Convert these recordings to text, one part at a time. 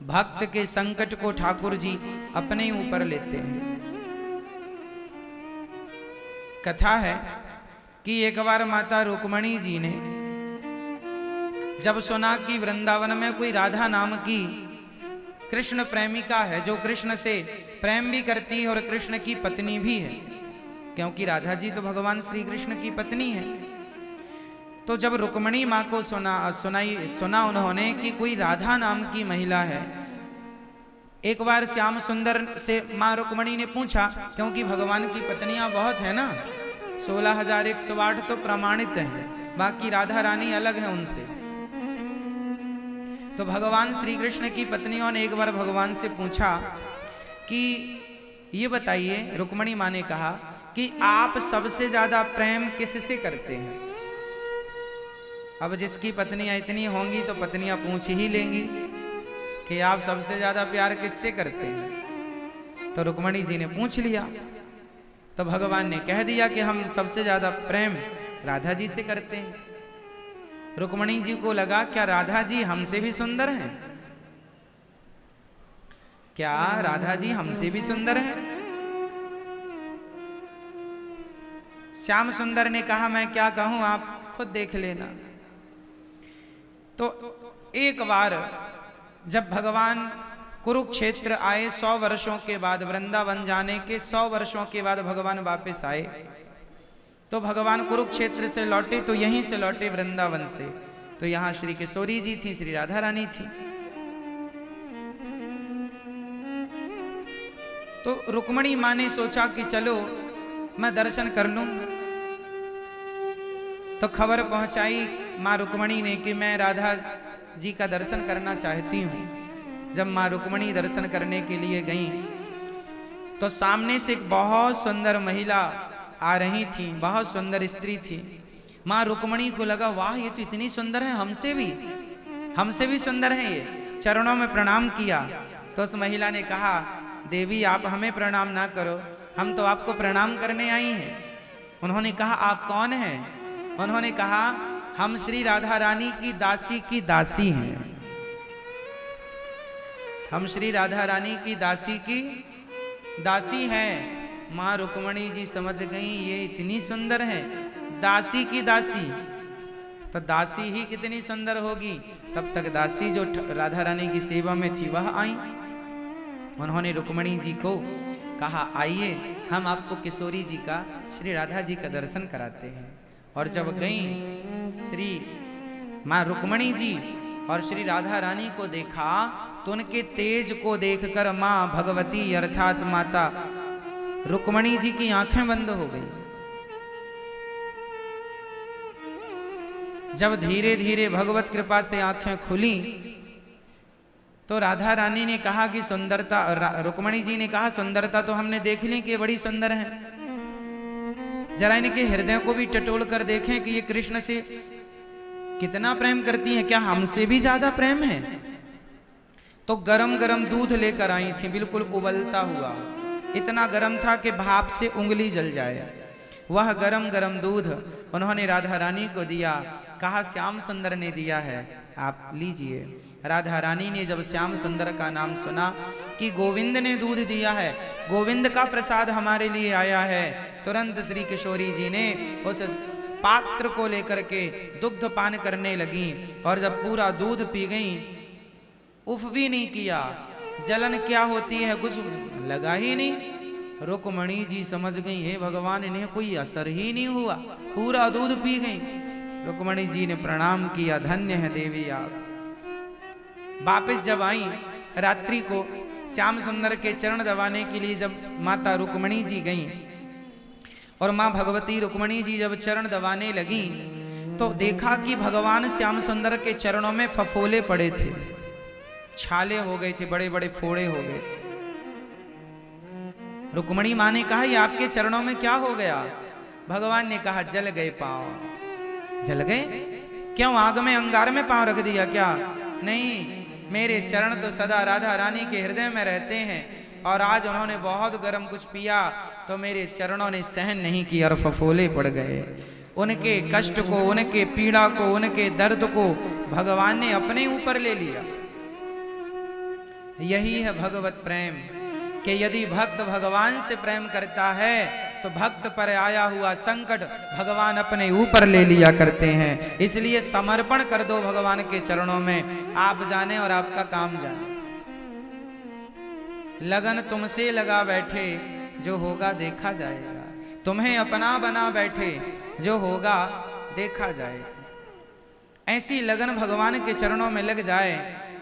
भक्त के संकट को ठाकुर जी अपने ऊपर लेते हैं। कथा है कि एक बार माता रुक्मणी जी ने जब सुना कि वृंदावन में कोई राधा नाम की कृष्ण प्रेमिका है जो कृष्ण से प्रेम भी करती है और कृष्ण की पत्नी भी है, क्योंकि राधा जी तो भगवान श्री कृष्ण की पत्नी है। तो जब रुक्मणी माँ को सुना उन्होंने कि कोई राधा नाम की महिला है, एक बार श्याम सुंदर से माँ रुक्मणी ने पूछा, क्योंकि भगवान की पत्नियां बहुत है ना, 16,108 तो प्रमाणित हैं, बाकी राधा रानी अलग है उनसे। तो भगवान श्री कृष्ण की पत्नियों ने एक बार भगवान से पूछा कि ये बताइए, रुक्मणी माँ ने कहा कि आप सबसे ज्यादा प्रेम किससे करते हैं। अब जिसकी पत्नियां इतनी होंगी तो पत्नियां पूछ ही लेंगी कि आप सबसे ज्यादा प्यार किससे करते हैं। तो रुक्मणी जी ने पूछ लिया, तो भगवान ने कह दिया कि हम सबसे ज्यादा प्रेम राधा जी से करते हैं। रुक्मणी जी को लगा क्या राधा जी हमसे भी सुंदर हैं? क्या राधा जी हमसे भी सुंदर हैं? श्याम सुंदर ने कहा मैं क्या कहूं, आप खुद देख लेना। तो एक बार जब भगवान कुरुक्षेत्र आए 100 वर्षों के बाद, वृंदावन जाने के 100 वर्षों के बाद भगवान वापस आए, तो भगवान कुरुक्षेत्र से लौटे, तो यहीं से लौटे वृंदावन से, तो यहां श्री किशोरी जी थी, श्री राधा रानी थी। तो रुक्मणी मां ने सोचा कि चलो मैं दर्शन कर लूं। तो खबर पहुंचाई मां रुक्मणी ने कि मैं राधा जी का दर्शन करना चाहती हूं। जब मां रुक्मणी दर्शन करने के लिए गई तो सामने से एक बहुत सुंदर महिला आ रही थी, बहुत सुंदर स्त्री थी। मां रुक्मणी को लगा वाह ये तो इतनी सुंदर है, हमसे भी सुंदर है ये। चरणों में प्रणाम किया तो उस महिला ने कहा देवी आप हमें प्रणाम ना करो, हम तो आपको प्रणाम करने आई हैं। उन्होंने कहा आप कौन हैं? उन्होंने कहा हम श्री राधा रानी की दासी हैं। हम श्री राधा रानी की दासी हैं। मां रुक्मणी जी समझ गई ये इतनी सुंदर है, दासी की दासी, तो दासी ही कितनी सुंदर होगी। तब तक दासी जो राधा रानी की सेवा में थी वह आई। उन्होंने रुक्मणी जी को कहा आइए हम आपको किशोरी जी का, श्री राधा जी का दर्शन कराते हैं। और जब गई श्री मां रुक्मणी जी और श्री राधा रानी को देखा तो उनके तेज को देखकर मां भगवती अर्थात माता रुक्मणी जी की आंखें बंद हो गई। जब धीरे धीरे भगवत कृपा से आंखें खुली तो राधा रानी ने कहा कि सुंदरता, रुक्मणी जी ने कहा सुंदरता तो हमने देख ली कि बड़ी सुंदर है, जरा इनके हृदय को भी टटोल कर देखें कि ये कृष्ण से कितना प्रेम करती हैं, क्या हमसे भी ज्यादा प्रेम है। तो गरम गरम दूध लेकर आई थी, बिल्कुल उबलता हुआ, इतना गरम था कि भाप से उंगली जल जाए। वह गरम गरम दूध उन्होंने राधा रानी को दिया, कहा श्याम सुंदर ने दिया है आप लीजिए। राधा रानी ने जब श्याम सुंदर का नाम सुना कि गोविंद ने दूध दिया है, गोविंद का प्रसाद हमारे लिए आया है, तुरंत श्री किशोरी जी ने उस पात्र को लेकर के दुग्ध पान करने लगी। और जब पूरा दूध पी गई, उफ भी नहीं किया, जलन क्या होती है कुछ लगा ही नहीं। रुक्मणी जी समझ गई हे भगवान इन्हें कोई असर ही नहीं हुआ, पूरा दूध पी गई। रुक्मणी जी ने प्रणाम किया, धन्य है देवी आप। वापिस जब आई रात्रि को श्याम सुंदर के चरण दबाने के लिए जब माता रुक्मणी जी गई और मां भगवती रुक्मणी जी जब चरण दबाने लगी तो देखा कि भगवान श्याम सुंदर के चरणों में फफोले पड़े थे, छाले हो गए थे, बड़े बड़े फोड़े हो गए थे। रुक्मणी मां ने कहा ये आपके चरणों में क्या हो गया? भगवान ने कहा जल गए पांव। जल गए? क्यों आग में अंगार में पांव रख दिया क्या? नहीं, मेरे चरण तो सदा राधा रानी के हृदय में रहते हैं और आज उन्होंने बहुत गर्म कुछ पिया तो मेरे चरणों ने सहन नहीं किया और फफोले पड़ गए। उनके कष्ट को, उनके पीड़ा को, उनके दर्द को भगवान ने अपने ऊपर ले लिया। यही है भगवत प्रेम कि यदि भक्त भगवान से प्रेम करता है तो भक्त पर आया हुआ संकट भगवान अपने ऊपर ले लिया करते हैं। इसलिए समर्पण कर दो भगवान के चरणों में, आप जाने और आपका काम जाने। लगन तुमसे लगा बैठे, जो होगा देखा जाएगा। तुम्हें अपना बना बैठे, जो होगा देखा जाएगा। ऐसी लगन भगवान के चरणों में लग जाए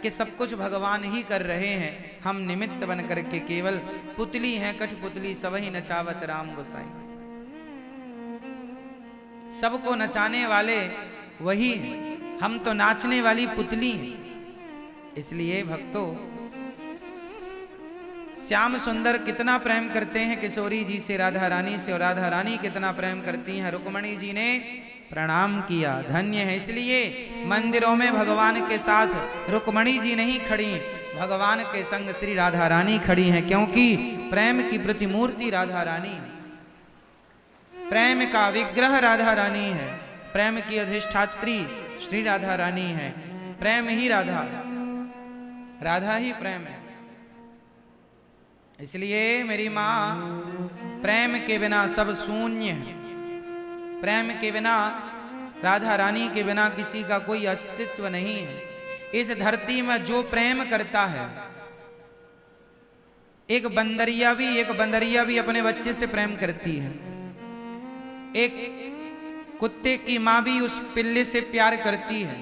कि सब कुछ भगवान ही कर रहे हैं, हम निमित्त बन करके केवल पुतली हैं, कठपुतली सबही नचावत राम गोसाई। सबको नचाने वाले वही हैं, हम तो नाचने वाली पुतली हैं। इसलिए भक्तों, श्याम सुंदर कितना प्रेम करते हैं किशोरी जी से, राधा रानी से, और राधा रानी कितना प्रेम करती हैं। रुक्मणी जी ने प्रणाम किया, धन्य है। इसलिए मंदिरों में भगवान के साथ रुक्मणी जी नहीं खड़ी, भगवान के संग श्री राधा रानी खड़ी हैं, क्योंकि प्रेम की प्रतिमूर्ति राधा रानी है, प्रेम का विग्रह राधा रानी है, प्रेम की अधिष्ठात्री श्री राधा रानी है। प्रेम ही राधा, राधा ही प्रेम है। इसलिए मेरी मां, प्रेम के बिना सब शून्य है। प्रेम के बिना, राधा रानी के बिना किसी का कोई अस्तित्व नहीं है। इस धरती में जो प्रेम करता है, एक बंदरिया भी अपने बच्चे से प्रेम करती है। एक कुत्ते की माँ भी उस पिल्ले से प्यार करती है,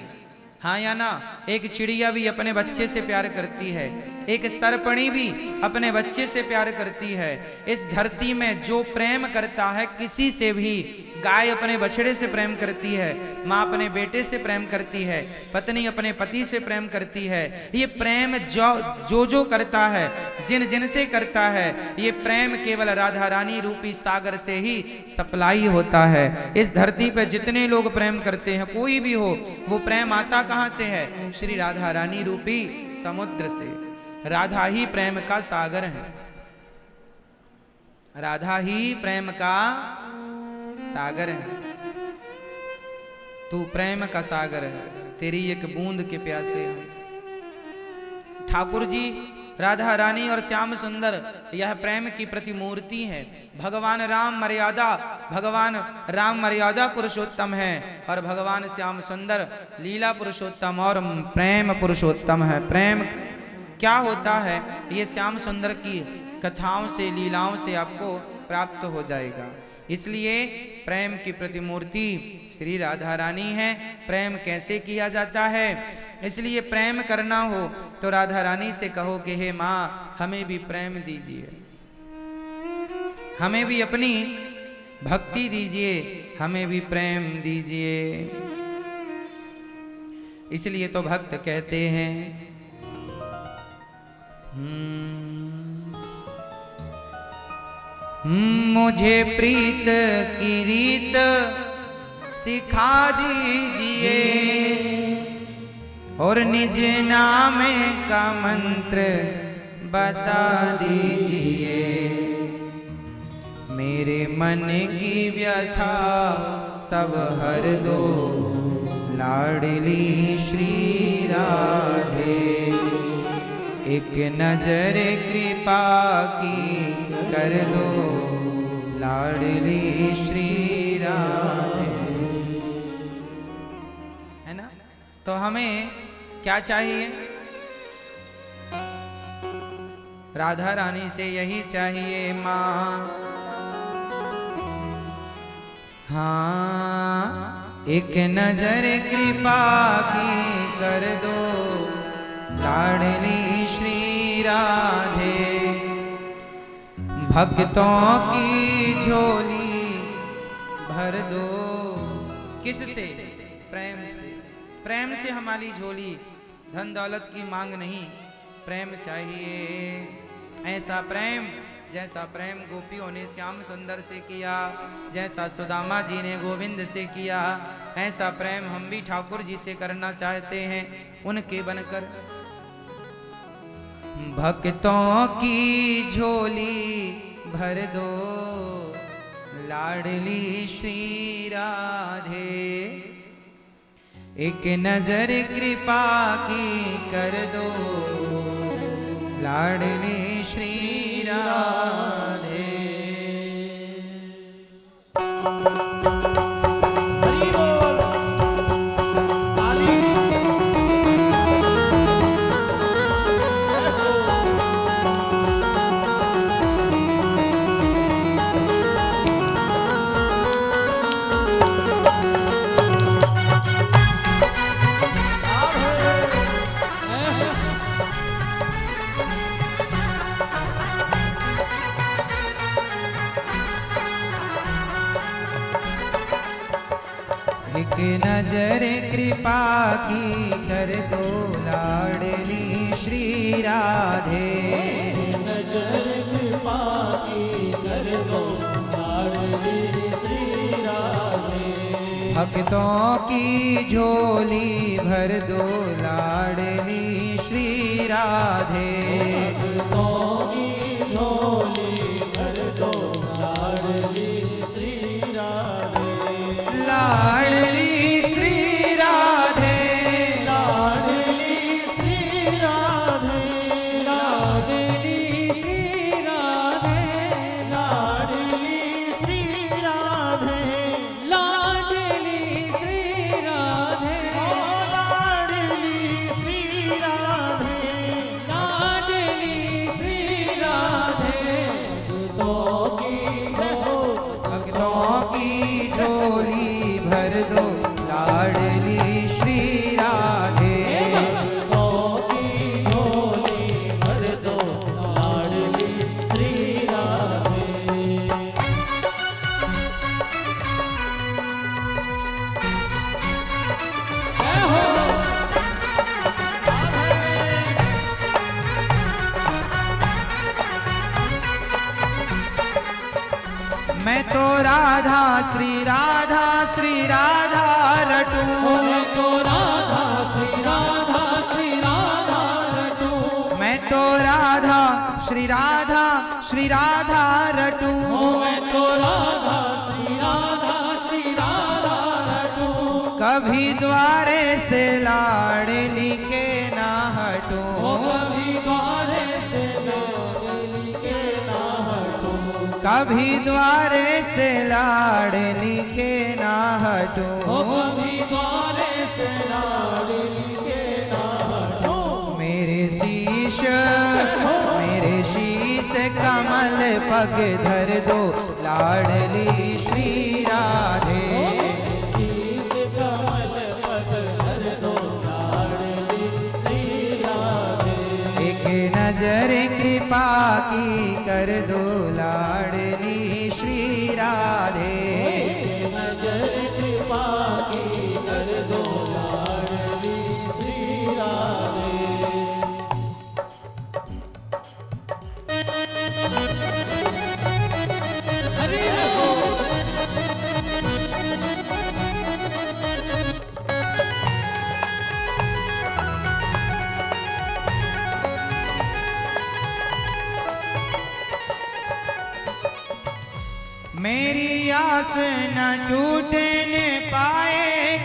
हाँ या ना। एक चिड़िया भी अपने बच्चे से प्यार करती है, एक सरपणी भी अपने बच्चे से प्यार करती है। इस धरती में जो प्रेम करता है किसी से भी, गाय अपने बछड़े से प्रेम करती है, माँ अपने बेटे से प्रेम करती है, पत्नी अपने पति से प्रेम करती है। ये प्रेम जो करता है, जिन जिन से करता है, ये प्रेम केवल राधा रानी रूपी सागर से ही सप्लाई होता है। इस धरती पे जितने लोग प्रेम करते हैं, कोई भी हो, वो प्रेम आता कहाँ से है? श्री राधा रानी रूपी समुद्र से। राधा ही प्रेम का सागर है, राधा ही प्रेम का सागर है। तू प्रेम का सागर है, तेरी एक बूंद के प्यासे हैं। ठाकुर जी, राधा रानी और श्याम सुंदर, यह प्रेम की प्रतिमूर्ति है। भगवान राम मर्यादा पुरुषोत्तम है, और भगवान श्याम सुंदर लीला पुरुषोत्तम और प्रेम पुरुषोत्तम है। प्रेम क्या होता है, ये श्याम सुंदर की कथाओं से, लीलाओं से आपको प्राप्त हो जाएगा। इसलिए प्रेम की प्रतिमूर्ति श्री राधा रानी है। प्रेम कैसे किया जाता है? इसलिए प्रेम करना हो तो राधा रानी से कहो कि हे माँ, हमें भी प्रेम दीजिए, हमें भी अपनी भक्ति दीजिए, हमें भी प्रेम दीजिए। इसलिए तो भक्त कहते हैं, मुझे प्रीत की रीत सिखा दीजिए, और निज नाम का मंत्र बता दीजिए। मेरे मन की व्यथा सब हर दो, लाडली श्री राधे। एक नजर कृपा की कर दो, लाडली श्री राधे। है ना? तो हमें क्या चाहिए? राधा रानी से यही चाहिए माँ, हाँ, एक नजर कृपा की कर दो, लाडली श्री राधे। भक्तों की झोली भर दो, किससे? प्रेम से। प्रेम से हमारी झोली, धन दौलत की मांग नहीं, प्रेम चाहिए। ऐसा प्रेम जैसा प्रेम गोपियों ने श्याम सुंदर से किया, जैसा सुदामा जी ने गोविंद से किया, ऐसा प्रेम हम भी ठाकुर जी से करना चाहते हैं, उनके बनकर। भक्तों की झोली भर दो, लाडली श्री राधे। एक नजर कृपा की कर दो, लाडली श्री राधे। एक नजर कृपा की कर दो लाडली श्री राधे। नजर कृपा की कर दो लाडली श्री राधे। भक्तों की झोली भर दो लाडली श्री राधे। भक्तों की झोली भर दो लाडली श्री राधे। लाडली श्री राधे। लाडली श्री राधे। लाडली श्री राधे। लाडली श्री राधे। लाडली श्री राधे। ओ लाडली श्री राधे। लाडली श्री राधे। भक्तों की झोली भर दो लाडली श्री राधे। भक्तों की झोली भर दो लाडली श्री राधे। मैं तो राधा श्री राधा श्री राधा रटूं। मैं तो राधा श्री राधा श्री राधा रटूं। मैं तो राधा श्री राधा श्री राधा रटूं। मैं तो राधा श्री राधा श्री राधा रटूं। कभी द्वारे से लाडली के ना हटूं। कभी द्वारे से लाडली के ना हटूं। कभी द्वारे से लाडली के ना हटूं। कभी द्वारे से लाडली के ना हटूं। मेरे शीश कमल पग धर दो लाडली श्री राधे। शीश कमल पग धर दो लाडली श्री राधे। एक नजर कृपा की कर दो लाडली श्री राधे। नजर कृपा की कर दो लाडली श्री राधे। हरि बोल। मेरी आस न टूटने पाए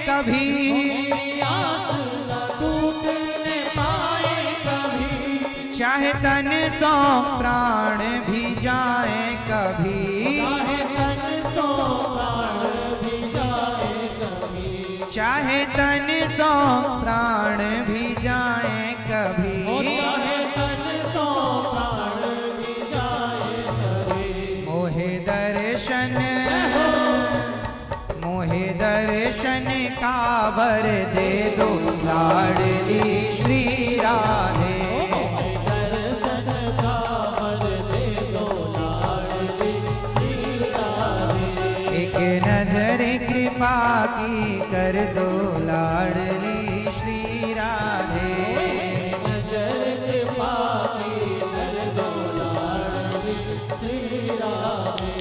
कभी। मेरी आस न टूटने पाए कभी। चाहे तन सौ प्राण भी जाए कभी। चाहे तन सौ प्राण भी जाए कभी। चाहे तन सौ प्राण भी जाए कभी। चाहे तन सौ प्राण भी जाए कभी। मोहे दर्शन का वर दे दो लाडली श्री राधे। दर्शन का वर दे दो लाडली श्री राधे। एक नजर कृपा की कर दो लाडली श्री राधे। नजर कृपा की कर दो लाडली श्री राधे।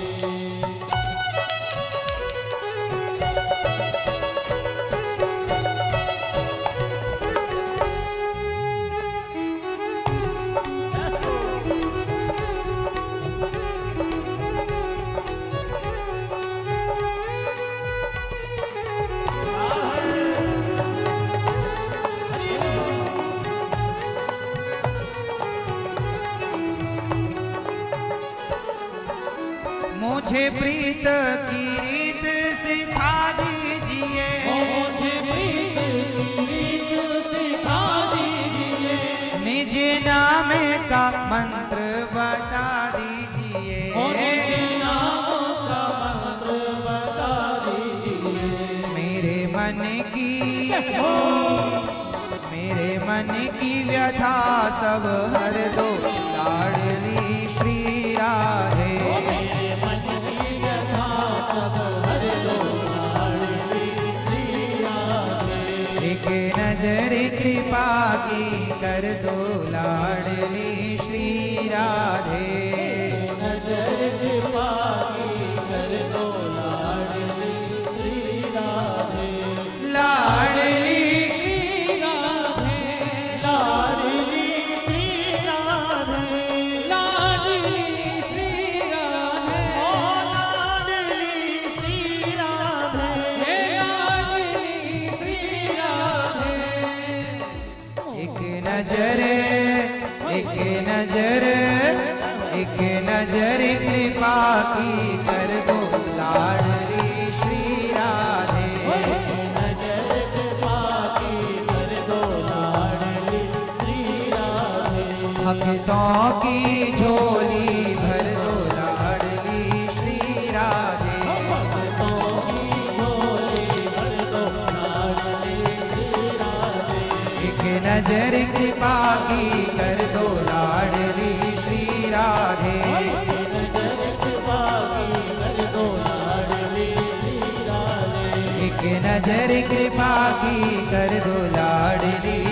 मुझे प्रीत की रीत सिखा दीजिए, मुझे प्रीत की रीत सिखा दीजिए, निज नाम का मंत्र बता दीजिए, निज नाम का मंत्र बता दीजिए। मेरे मन की व्यथा सब हर दो लाडली श्री राधे, मेरे मन की व्यथा सब हर दो लाडली श्री राधे। एक नजर कृपा की कर दो लाडली श्री राधे, नजर कृपा की कर दो लाडली श्री राधे। लाडली एक नजर कृपा की कर दो लाडली श्री राधे, नजर कृपा की कर दो लाडली श्री राधे। भक्तों की झोली भर दो लाडली श्री राधे, भक्तों की झोली भर दो लाडली श्री राधे। एक नजर कृपा की कर दो लाडली श्री राधे, नजर कृपा की कर दो लाडली श्री राधे। एक नजर कृपा की कर दो लाडली